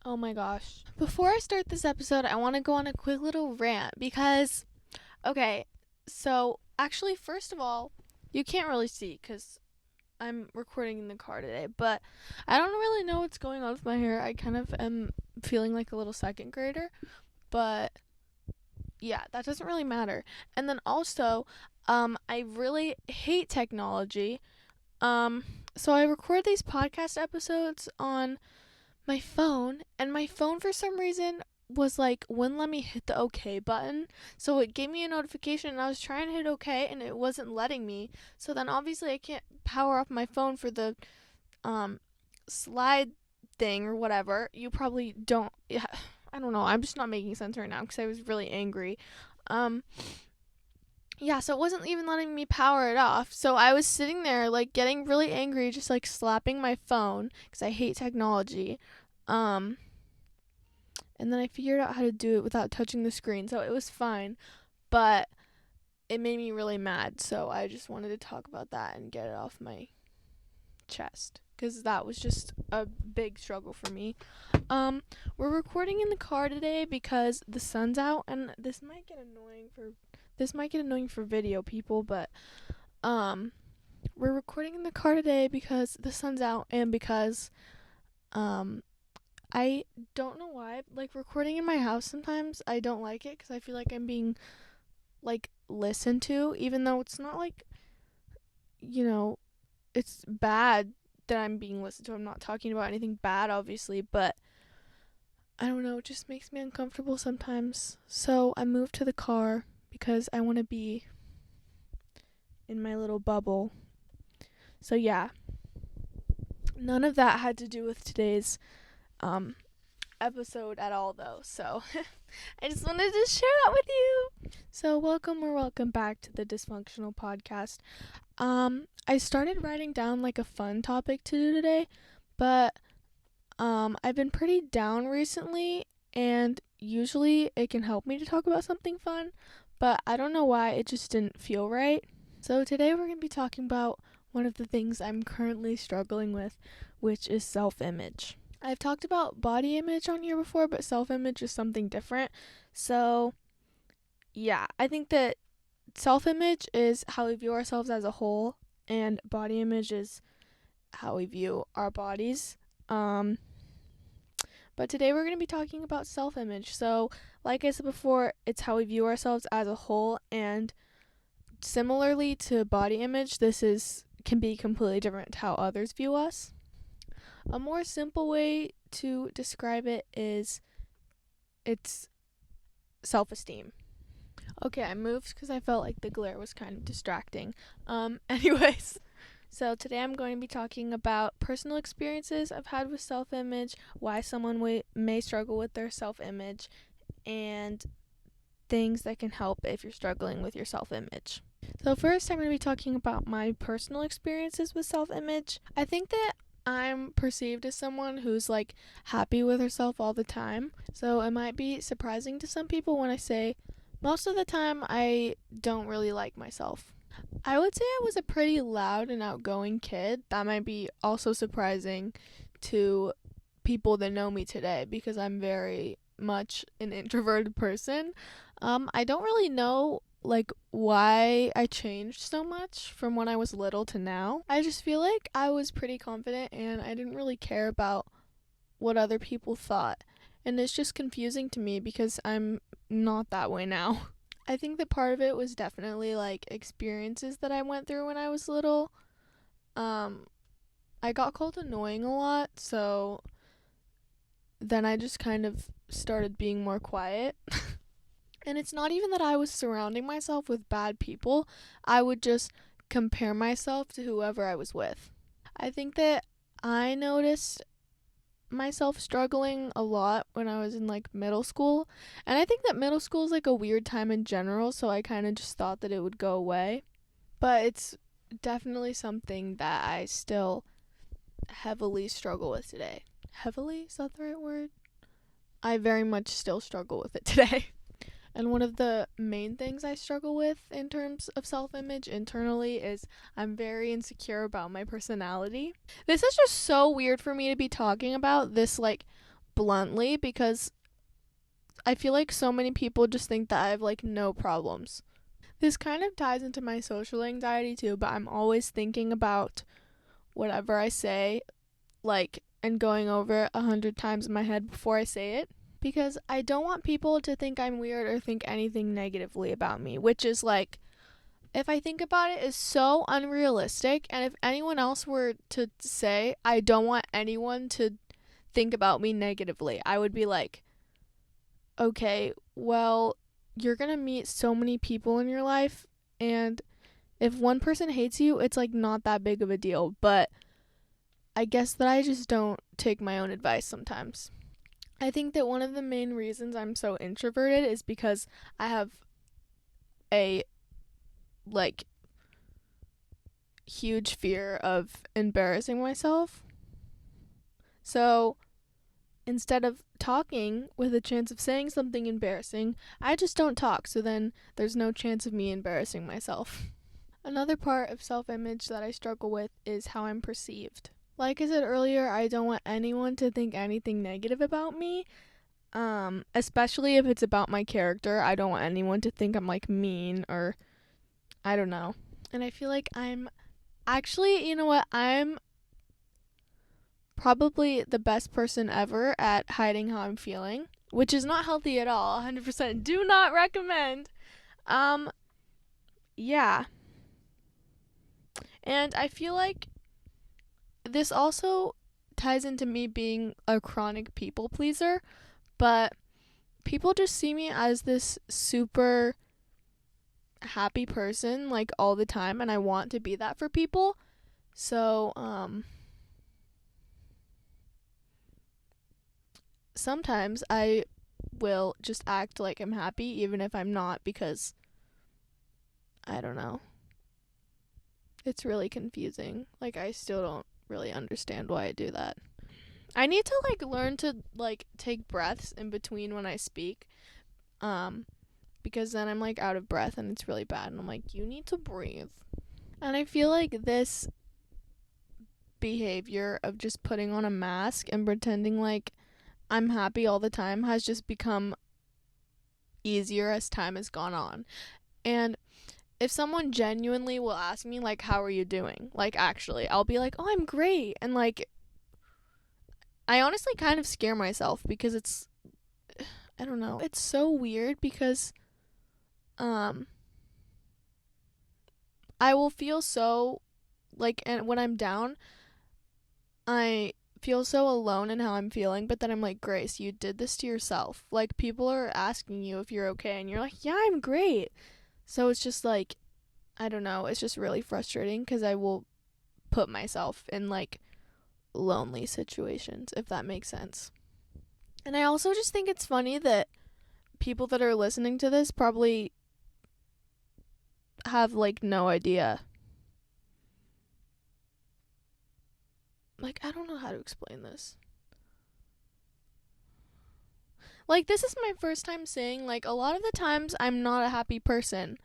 Oh my gosh. Before I start this episode, I want to go on a quick little rant because, okay, so actually, first of all, you can't really see because I'm recording in the car today, but I don't really know what's going on with my hair. I kind of am feeling like a little second grader, but yeah, that doesn't really matter. And then also, I really hate technology. Um, so I record these podcast episodes on my phone, and my phone for some reason was like wouldn't let me hit the OK button. So it gave me a notification and I was trying to hit OK and it wasn't letting me. So then obviously I can't power off my phone for the um slide thing or whatever. You probably don't, yeah, I don't know. I'm just not making sense right now cuz I was really angry. Um yeah, so it wasn't even letting me power it off. So I was sitting there like getting really angry, just like slapping my phone cuz I hate technology. Um and then I figured out how to do it without touching the screen, so it was fine. But it made me really mad, so I just wanted to talk about that and get it off my chest because that was just a big struggle for me. We're recording in the car today because the sun's out, and this might get annoying for video people, but we're recording in the car today because the sun's out and because I don't know why, like recording in my house sometimes I don't like it because I feel like I'm being like listened to, even though it's not like, it's bad that I'm being listened to. I'm not talking about anything bad, obviously, but I don't know, it just makes me uncomfortable sometimes. So I moved to the car because I want to be in my little bubble. So yeah, none of that had to do with today's episode at all though, so I just wanted to share that with you. So welcome back to the Dysfunctional Podcast. I started writing down like a fun topic to do today, but I've been pretty down recently, and usually it can help me to talk about something fun, but I don't know why it just didn't feel right. So today we're going to be talking about one of the things I'm currently struggling with, which is self-image. I've talked about body image on here before, but self-image is something different. So, yeah, I think that self-image is how we view ourselves as a whole, and body image is how we view our bodies. But today we're going to be talking about self-image. So, like I said before, it's how we view ourselves as a whole, and similarly to body image, can be completely different to how others view us. A more simple way to describe it is it's self-esteem. Okay, I moved because I felt like the glare was kind of distracting. Anyways, so today I'm going to be talking about personal experiences I've had with self-image, why someone may struggle with their self-image, and things that can help if you're struggling with your self-image. So first, I'm going to be talking about my personal experiences with self-image. I think that I'm perceived as someone who's like happy with herself all the time. So it might be surprising to some people when I say most of the time I don't really like myself. I would say I was a pretty loud and outgoing kid. That might be also surprising to people that know me today because I'm very much an introverted person. I don't really know like why I changed so much from when I was little to now. I just feel like I was pretty confident and I didn't really care about what other people thought. And it's just confusing to me because I'm not that way now. I think that part of it was definitely like experiences that I went through when I was little. I got called annoying a lot, so then I just kind of started being more quiet. And it's not even that I was surrounding myself with bad people. I would just compare myself to whoever I was with. I think that I noticed myself struggling a lot when I was in like middle school. And I think that middle school is like a weird time in general, so I kind of just thought that it would go away. But it's definitely something that I still heavily struggle with today. Heavily? Is that the right word? I very much still struggle with it today. And one of the main things I struggle with in terms of self-image internally is I'm very insecure about my personality. This is just so weird for me to be talking about, this like bluntly because I feel like so many people just think that I have like no problems. This kind of ties into my social anxiety too, but I'm always thinking about whatever I say, like, and going over it 100 times in my head before I say it, because I don't want people to think I'm weird or think anything negatively about me, which is like, if I think about it, is so unrealistic. And if anyone else were to say, I don't want anyone to think about me negatively, I would be like, okay, well, you're gonna meet so many people in your life, and if one person hates you, it's like not that big of a deal. But I guess that I just don't take my own advice sometimes. I think that one of the main reasons I'm so introverted is because I have a like huge fear of embarrassing myself. So instead of talking with a chance of saying something embarrassing, I just don't talk, so then there's no chance of me embarrassing myself. Another part of self-image that I struggle with is how I'm perceived. Like I said earlier, I don't want anyone to think anything negative about me, especially if it's about my character. I don't want anyone to think I'm like mean or I don't know. And I feel like I'm actually, you know what, I'm probably the best person ever at hiding how I'm feeling, which is not healthy at all. 100% do not recommend. Yeah. And I feel like this also ties into me being a chronic people pleaser, but people just see me as this super happy person like all the time, and I want to be that for people. So sometimes I will just act like I'm happy even if I'm not, because I don't know, it's really confusing. Like, I still don't really understand why I do that. I need to like learn to like take breaths in between when I speak, because then I'm like out of breath and it's really bad, and I'm like, you need to breathe. And I feel like this behavior of just putting on a mask and pretending like I'm happy all the time has just become easier as time has gone on. And if someone genuinely will ask me like, how are you doing, like, actually, I'll be like, oh, I'm great. And like, I honestly kind of scare myself because it's, I don't know, it's so weird because I will feel so like, and when I'm down, I feel so alone in how I'm feeling, but then I'm like, Grace, you did this to yourself. Like, people are asking you if you're okay, and you're like, yeah, I'm great. So it's just like, I don't know, it's just really frustrating because I will put myself in like lonely situations, if that makes sense. And I also just think it's funny that people that are listening to this probably have like no idea. Like, I don't know how to explain this. Like, this is my first time saying, like, a lot of the times I'm not a happy person.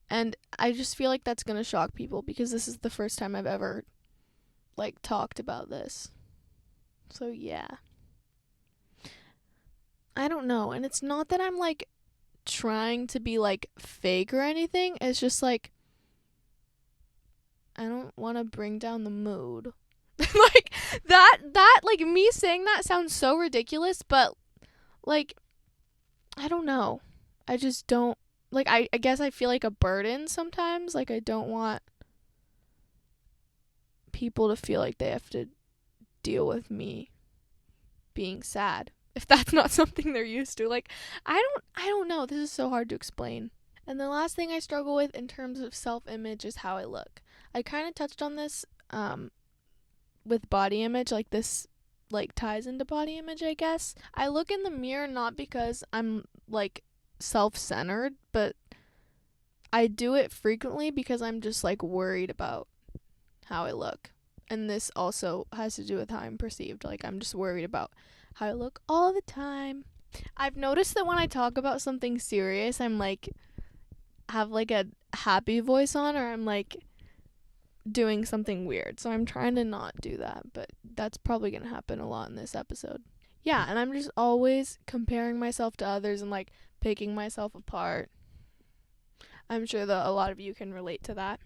And I just feel like that's gonna shock people because this is the first time I've ever, like, talked about this. So, yeah. I don't know. And it's not that I'm, like, trying to be, like, fake or anything. It's just, like, I don't want to bring down the mood. Like, like, me saying that sounds so ridiculous, but, like, I don't know. I just don't, like, I guess I feel like a burden sometimes. Like, I don't want people to feel like they have to deal with me being sad if that's not something they're used to. Like, I don't know. This is so hard to explain. And the last thing I struggle with in terms of self-image is how I look. I kind of touched on this with body image, like this like ties into body image, I guess. I look in the mirror not because I'm like self-centered, but I do it frequently because I'm just like worried about how I look. And this also has to do with how I'm perceived. Like, I'm just worried about how I look all the time. I've noticed that when I talk about something serious, I'm like have like a happy voice on, or I'm like doing something weird. So I'm trying to not do that, but that's probably going to happen a lot in this episode. Yeah, and I'm just always comparing myself to others and like picking myself apart. I'm sure that a lot of you can relate to that.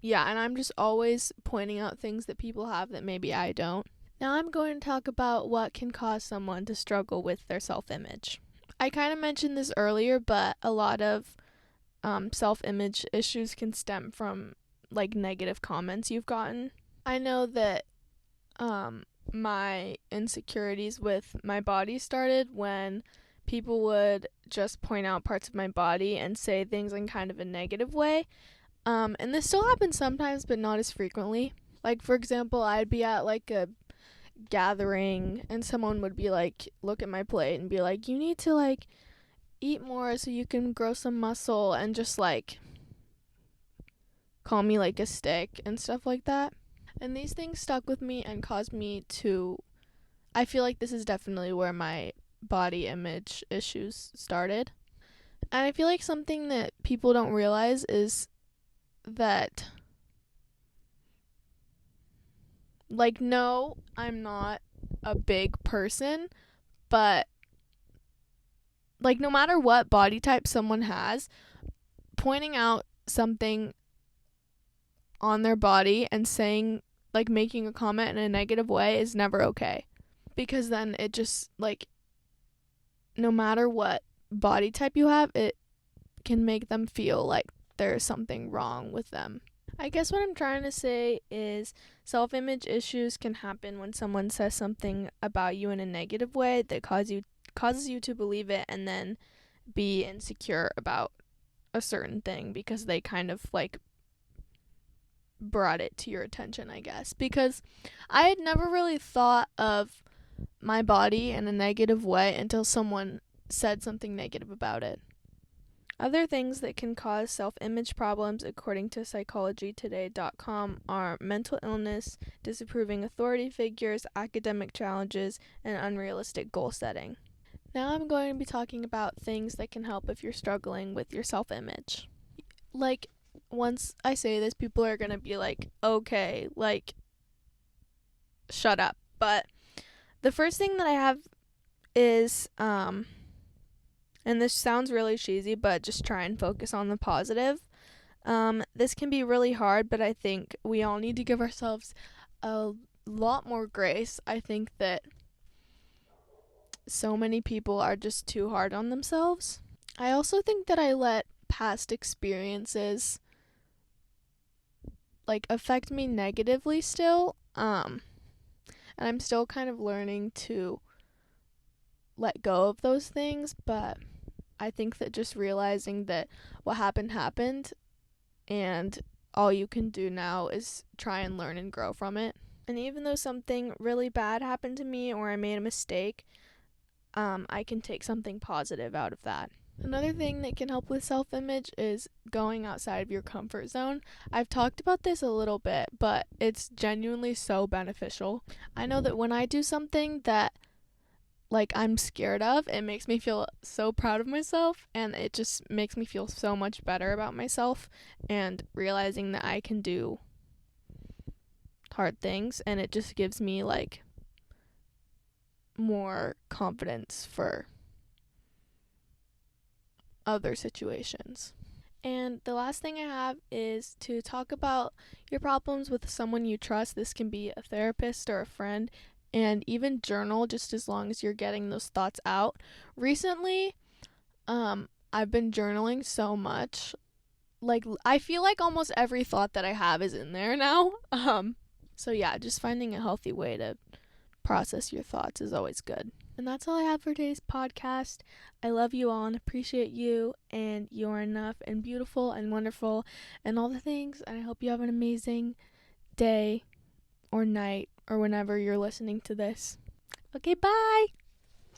Yeah, and I'm just always pointing out things that people have that maybe I don't. Now I'm going to talk about what can cause someone to struggle with their self image. I kind of mentioned this earlier, but a lot of self image issues can stem from like negative comments you've gotten. I know that my insecurities with my body started when people would just point out parts of my body and say things in kind of a negative way. And this still happens sometimes, but not as frequently. Like, for example, I'd be at like a gathering and someone would be like, look at my plate and be like, you need to like eat more so you can grow some muscle, and just like call me like a stick and stuff like that. And these things stuck with me and caused me to, I feel like this is definitely where my body image issues started. And I feel like something that people don't realize is that, like, no, I'm not a big person, but like, no matter what body type someone has, pointing out something on their body and saying, like, making a comment in a negative way is never okay. Because then it just, like, no matter what body type you have, it can make them feel like there's something wrong with them. I guess what I'm trying to say is self image issues can happen when someone says something about you in a negative way that causes you to believe it and then be insecure about a certain thing because they kind of like brought it to your attention, I guess. Because I had never really thought of my body in a negative way until someone said something negative about it. Other things that can cause self-image problems, according to psychologytoday.com, are mental illness, disapproving authority figures, academic challenges, and unrealistic goal setting. Now I'm going to be talking about things that can help if you're struggling with your self-image. Like, once I say this, people are going to be like, okay, like, shut up. But the first thing that I have is, and this sounds really cheesy, but just try and focus on the positive. This can be really hard, but I think we all need to give ourselves a lot more grace. I think that so many people are just too hard on themselves. I also think that I let past experiences like affect me negatively still. And I'm still kind of learning to let go of those things, but I think that just realizing that what happened, and all you can do now is try and learn and grow from it. And even though something really bad happened to me or I made a mistake, I can take something positive out of that. Another thing that can help with self-image is going outside of your comfort zone. I've talked about this a little bit, but it's genuinely so beneficial. I know that when I do something that like I'm scared of, it makes me feel so proud of myself, and it just makes me feel so much better about myself and realizing that I can do hard things, and it just gives me like more confidence for other situations. And the last thing I have is to talk about your problems with someone you trust. This can be a therapist or a friend, and even journal just as long as you're getting those thoughts out. Recently, I've been journaling so much. Like, I feel like almost every thought that I have is in there now. So yeah, just finding a healthy way to process your thoughts is always good. And that's all I have for today's podcast. I love you all and appreciate you, and you're enough and beautiful and wonderful and all the things. And I hope you have an amazing day or night or whenever you're listening to this. Okay, bye!